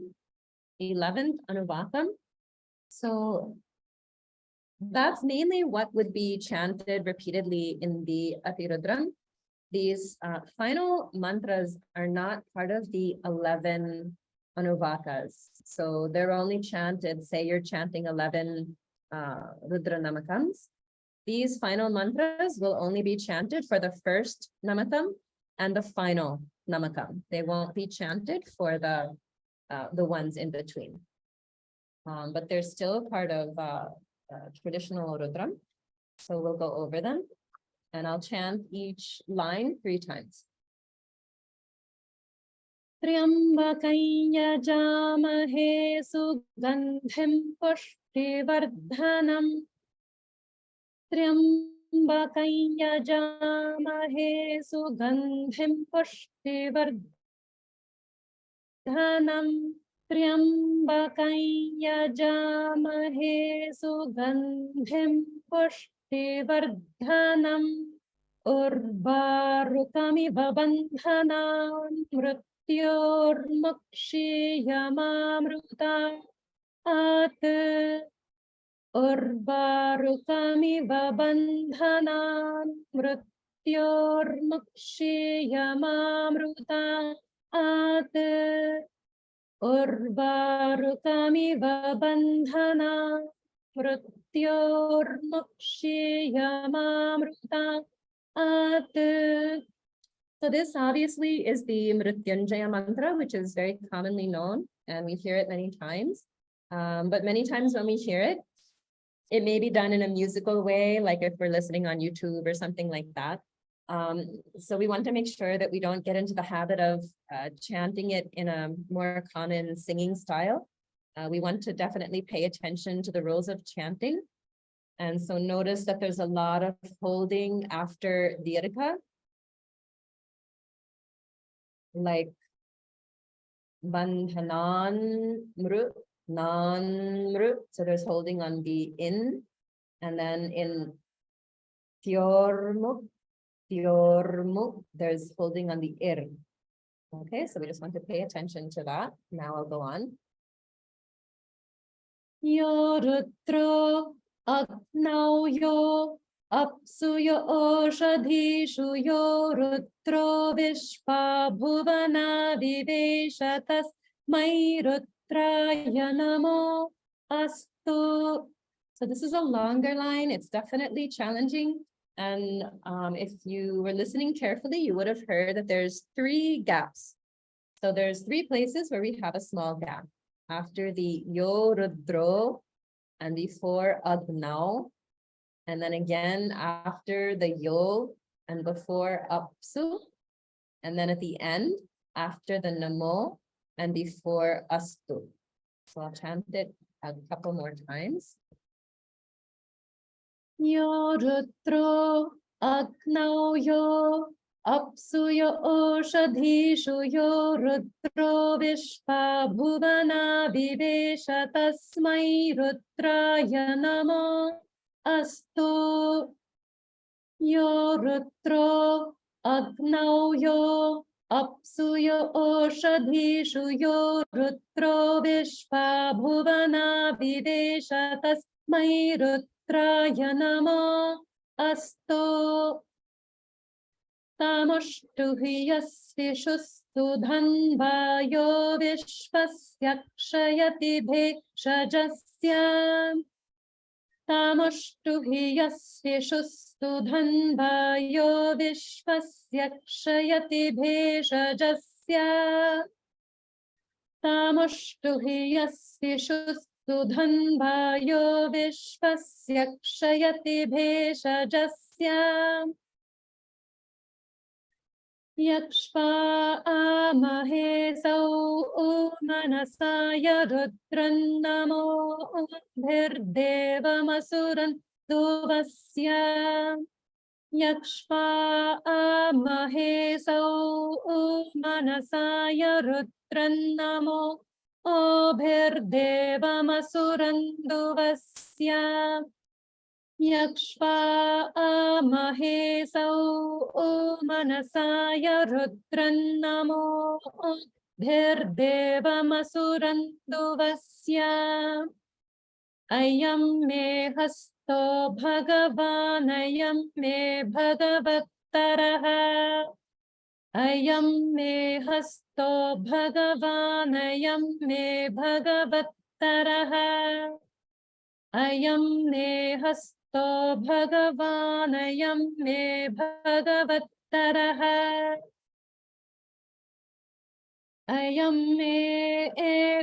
11th Anuvakam. So that's mainly what would be chanted repeatedly in the Atirudram. These final mantras are not part of the 11 Anuvakas. So they're only chanted, say you're chanting 11 Rudra Namakams. These final mantras will only be chanted for the first Namakam and the final Namakam. They won't be chanted for the ones in between. But they're still part of traditional Rudram. So we'll go over them and I'll chant each line 3 times. Triambakam yajamahe sugandhim pushtivardhanam. Triambakam yajamahe sugandhim pushtivardhanam. Triambakam yajamahe sugandhim pushtivardhanam. Urvarukamiv bandhanam mrutyurmukshiyamamrutat. Urvarukamiv bandhanam mrutyurmukshiyamamrutat. Urvarukamiv bandhanam mrutyurmukshiyamamrutat. So this obviously is the Mrityunjaya mantra, which is very commonly known, and we hear it many times. But many times when we hear it, it may be done in a musical way, like if we're listening on YouTube or something like that. So we want to make sure that we don't get into the habit of chanting it in a more common singing style. We want to definitely pay attention to the rules of chanting. And so notice that there's a lot of holding after Dirgha, like bandhanan mru, nan mru. So there's holding on the in, and then in tyormuk, there's holding on the ir. Okay, so we just want to pay attention to that. Now I'll go on. Yo Rudro Agnau Yo Apsu Yo Oshadhishu Yo Rudro Vishpa Bhuvana Viveshatas Mai Rudraya Namo Astu. So this is a longer line. It's definitely challenging. And if you were listening carefully, you would have heard that there's 3 gaps. So there's 3 places where we have a small gap. After the Yo Rudro and before Agnau. And then again after the Yo and before Apsu. And then at the end after the Namo and before Astu. So I'll chant it a couple more times. Yo Rudro Agnau Yo Apsu Yo Oshadhishu Yo Rudro Vishpa Bhuvana Vivesha Tasmai Rudraya Namo Astu. Yo Rudro Agnau Yo Apsu Yo Oshadhishu Yo Rudro Vishpa Bhuvana Vivesha Tasmai Rudraya Namo Astu. Tamoshtu Yasvishustu Dhanva Yo Vishvasya Kshayati Bhekshajasya. Tamoshtu Yasvishustu Dhanva Yo Vishvasya Kshayati Bhekshajasya. Tamoshtu Yasvishustu Dhanva Yo Vishvasya Kshayati Bhekshajasya. Yakshva amahe sau manasaya rudran namo bhirdeva masuran duvasya. Yakshva amahe sau manasaya rudran namo bhirdeva masuran duvasya. Yakshva amahe sau manasaya rudran namo bhirdeva masuran duvasya. Ayam me hasto bhagavan ayam me bhagavataraha. Ayam me hasto bhagavan ayam me bhagavataraha. Ayam me hasto Bhagavan ayam me bhagavataraha. Ayam me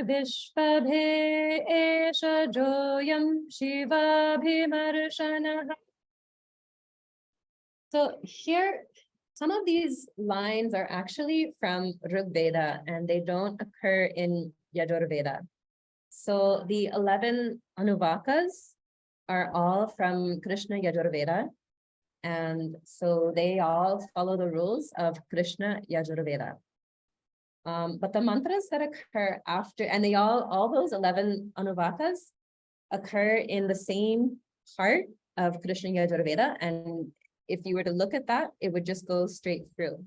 vishvabhe esha joyam shivabhimarshanaha. So here, some of these lines are actually from Rig Veda and they don't occur in Yajurveda. So the 11 Anuvakams are all from Krishna Yajurveda. And so they all follow the rules of Krishna Yajurveda. But the mantras that occur after, and they all those 11 Anuvakams occur in the same part of Krishna Yajurveda. And if you were to look at that, it would just go straight through.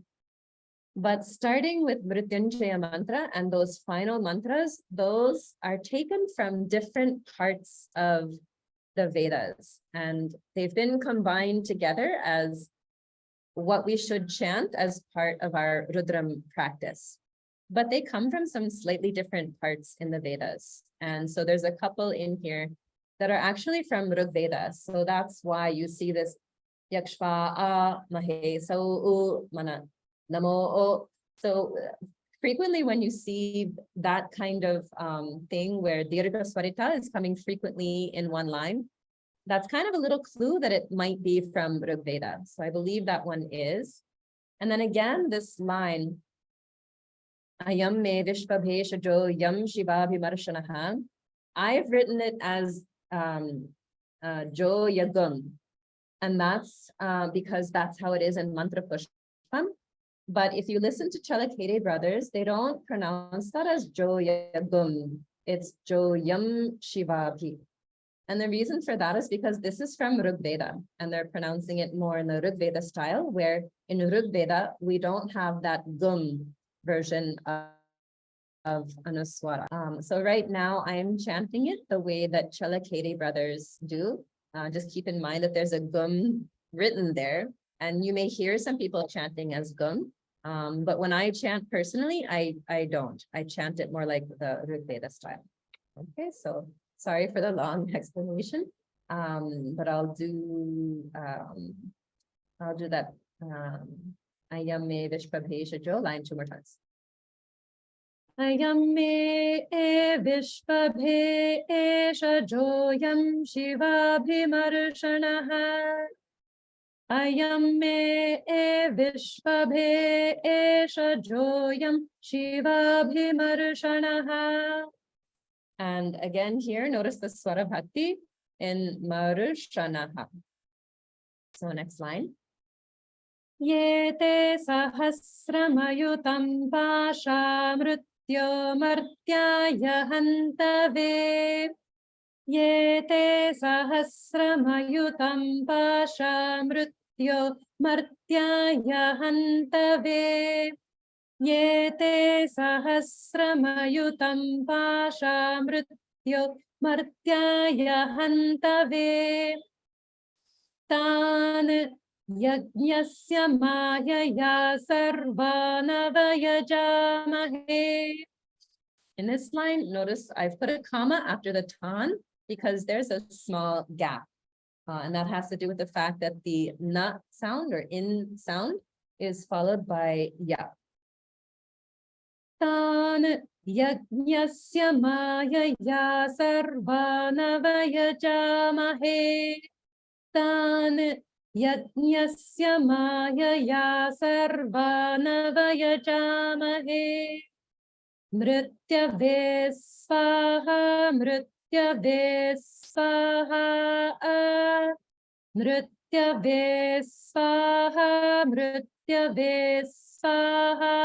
But starting with Mrityunjaya mantra and those final mantras, those are taken from different parts of the Vedas. And they've been combined together as what we should chant as part of our Rudram practice. But they come from some slightly different parts in the Vedas. And so there's a couple in here that are actually from Rig Veda. So that's why you see this Yakshva mahe sau mana namo. So frequently when you see that kind of thing where Dirgha Swarita is coming frequently in one line, that's kind of a little clue that it might be from Rig Veda. So I believe that one is. And then again, this line, Ayam me vishvabheshajo yam shivabhimarshanaha. I've written it as Jo Yagum. And that's because that's how it is in Mantra Pushpam. But if you listen to Chalakere brothers, they don't pronounce that as Jo Yagum. It's Jo Yam Shivabhi. And the reason for that is because this is from Rig Veda, and they're pronouncing it more in the Rig Veda style, where in Rig Veda, we don't have that gum version of Anuswara. So right now I am chanting it the way that Chalakedi brothers do. Just keep in mind that there's a gum written there, and you may hear some people chanting as gum. But when I chant personally, I don't. I chant it more like the Rigveda style. Okay, so sorry for the long explanation. But I'll do that Ayam me Vishvabheshajo line 2 more times. Ayam me Vishvabheshajoyam Shivabhimarshanaha. Ayam me Vishvabheshajoyam Shivabhimarshanaha. And again here, notice the Swara Bhakti in Marushanaha. So next line. Yete sahasramayutam pasha mrityo martyaya hantave. Yete sahasramayutam pasha mrityo martyaya hantave. Yete sahasramayutam pasha mrityo martyaya hantave. Tan yajñasya mayaya sarvanavayajamahe. In this line, notice I've put a comma after the tan because there's a small gap. And that has to do with the fact that the na sound or in sound is followed by ya. Tan yajñasya mayaya sarvanavayajamahe. Tan yajñasya mayaya sarvanavayajamahe. Mrityave svaha, mrityave svaha. Mrityave svaha, mrityave svaha.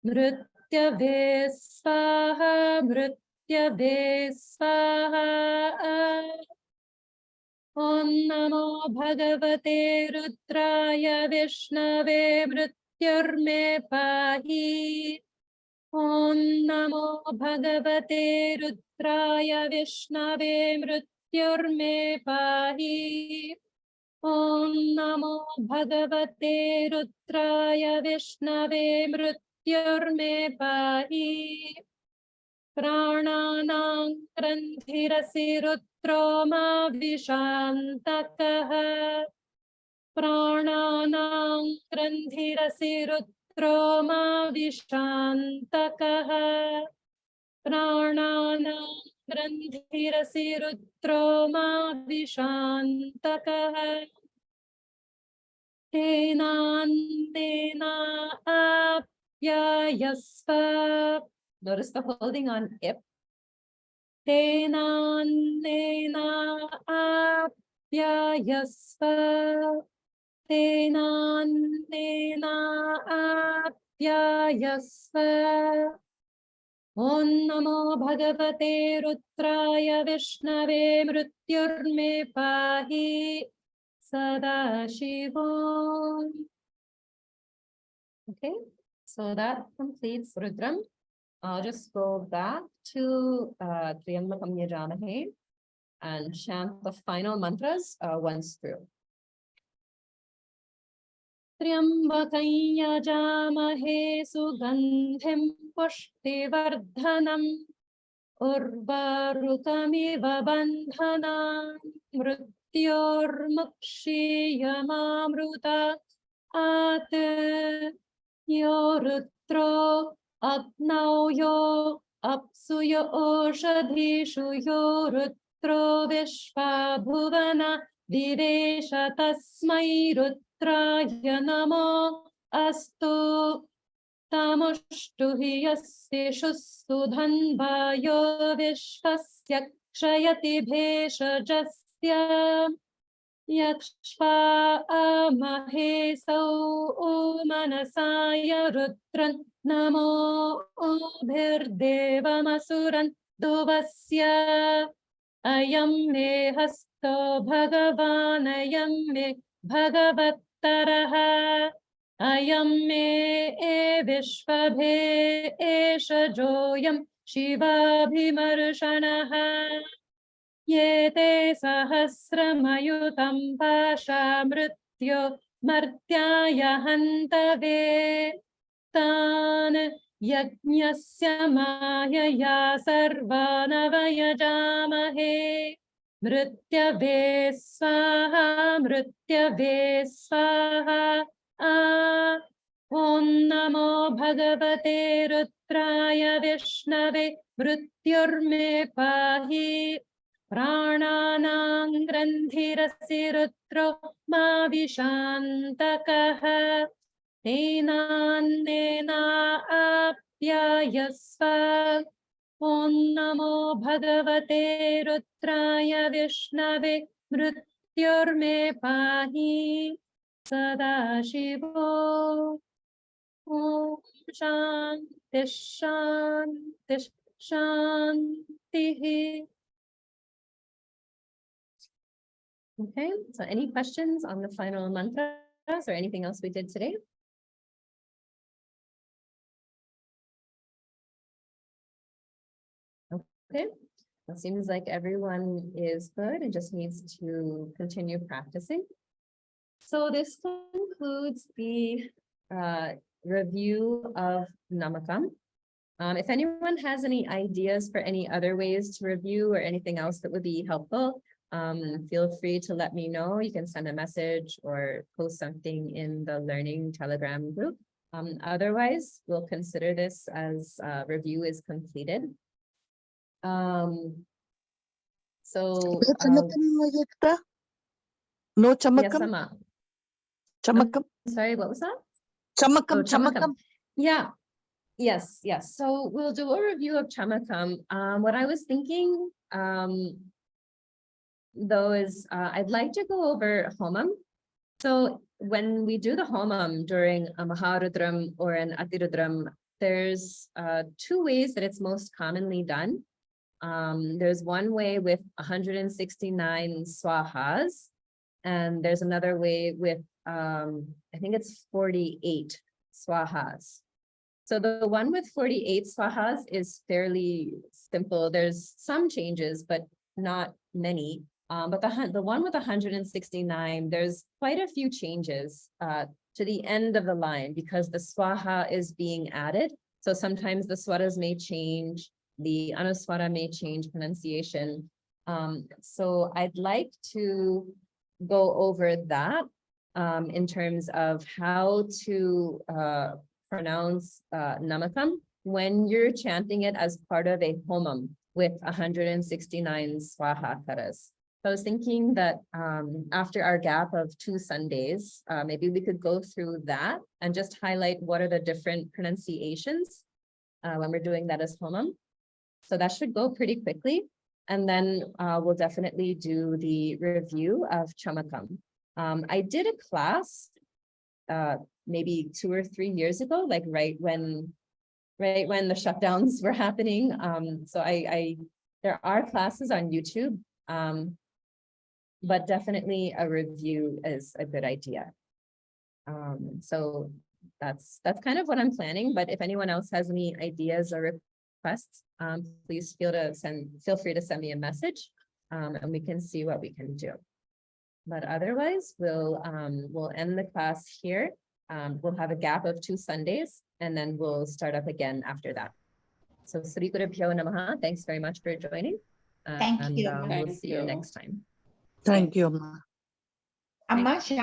Mrityave svaha, mrityave svaha. Om namo bhagavate rudraya vishnave mrityurme pahi. Om namo bhagavate rudraya vishnave mrityurme pahi. Om namo bhagavate rudraya vishnave mrityurme pahi. Prananam grandhirasi rutro ma vishantakaha. Prananam grandhirasi rutro ma vishantakaha. Prananam grandhirasi rutro ma vishantakaha. Tenandena apyayasva. Notice the holding on ip. Tenandena apyayasva. Tenandena apyayasva. Om namo bhagavate rudraya vishnave mrityurme pahi. Sadashivam. Okay, so that completes Rudram. I'll just go back to Triambakam Yajamahe and chant the final mantras once through. Triambakam Yajamahe sugandhim pushtivardhanam urvarukamiva bandhanam mrityormukshiyamamruta at yorutro Agnau yo apsuyo oshadhishu yo rutro vishva bhuvana vivesha tasmai rutraya namo astu tamushtu hiyastishu sudhanva yo vishvasya kshayati bheshajasya yakshva amahe sau manasaya rutran Namo bhirdevamasuran duvasya. Ayam me hasto bhagavan ayam me bhagavattaraha. Ayam me विश्वभे एष जोऽयं शिवाभिमर्शनः ये ते सहस्रमयुतं पाशामृत्यो मर्त्याय हन्तवे तान् यज्ञस्य मायया सर्वानवयजामहे मृत्यवे स्वाहा मृत्यवे स्वाहा ॐ नमो भगवते रुद्राय विष्णवे मृत्युर्मे पाहि प्राणानां ग्रन्थिरसि रुद्रो मा विशान्तकः तेनान्नेना आप्यायस्व ॐ नमो भगवते रुद्राय विष्णवे मृत्युर्मे पाहि सदाशिवो ॐ शान्तिः शान्तिः शान्तिः. Okay, so any questions on the final mantras or anything else we did today? Okay, it seems like everyone is good and just needs to continue practicing. So this concludes the review of Namakam. If anyone has any ideas for any other ways to review or anything else that would be helpful, feel free to let me know. You can send a message or post something in the Learning Telegram group. Otherwise, we'll consider this as review is completed. So No yes, chamakam. Amma. Chamakam. Sorry, what was that? Chamakam. Oh, Chamakam. Yeah. Yes, yes. So we'll do a review of Chamakam. What I was thinking, though, is I'd like to go over Homam. So when we do the Homam during a Maharudram or an Atirudram, there's two ways that it's most commonly done. There's one way with 169 swahas, and there's another way with, I think it's 48 swahas. So the one with 48 swahas is fairly simple. There's some changes, but not many. But the one with 169, there's quite a few changes to the end of the line because the swaha is being added. So sometimes the swaras may change, the anuswara may change pronunciation. So I'd like to go over that in terms of how to pronounce Namakam when you're chanting it as part of a homam with 169 swaha karas. So I was thinking that after our gap of 2 Sundays, maybe we could go through that and just highlight what are the different pronunciations when we're doing that as homam. So that should go pretty quickly. And then we'll definitely do the review of Chamakam. I did a class maybe 2 or 3 years ago, like right when the shutdowns were happening. So there are classes on YouTube, but definitely a review is a good idea. So that's kind of what I'm planning. But if anyone else has any ideas or requests, please feel free to send me a message, and we can see what we can do. But otherwise, we'll end the class here. We'll have a gap of 2 Sundays, and then we'll start up again after that. So Sri Gurubhyo Namaha, thanks very much for joining. Thank you. We'll Thank see you you. next time. Thank you, Amma. Amma, Shanti.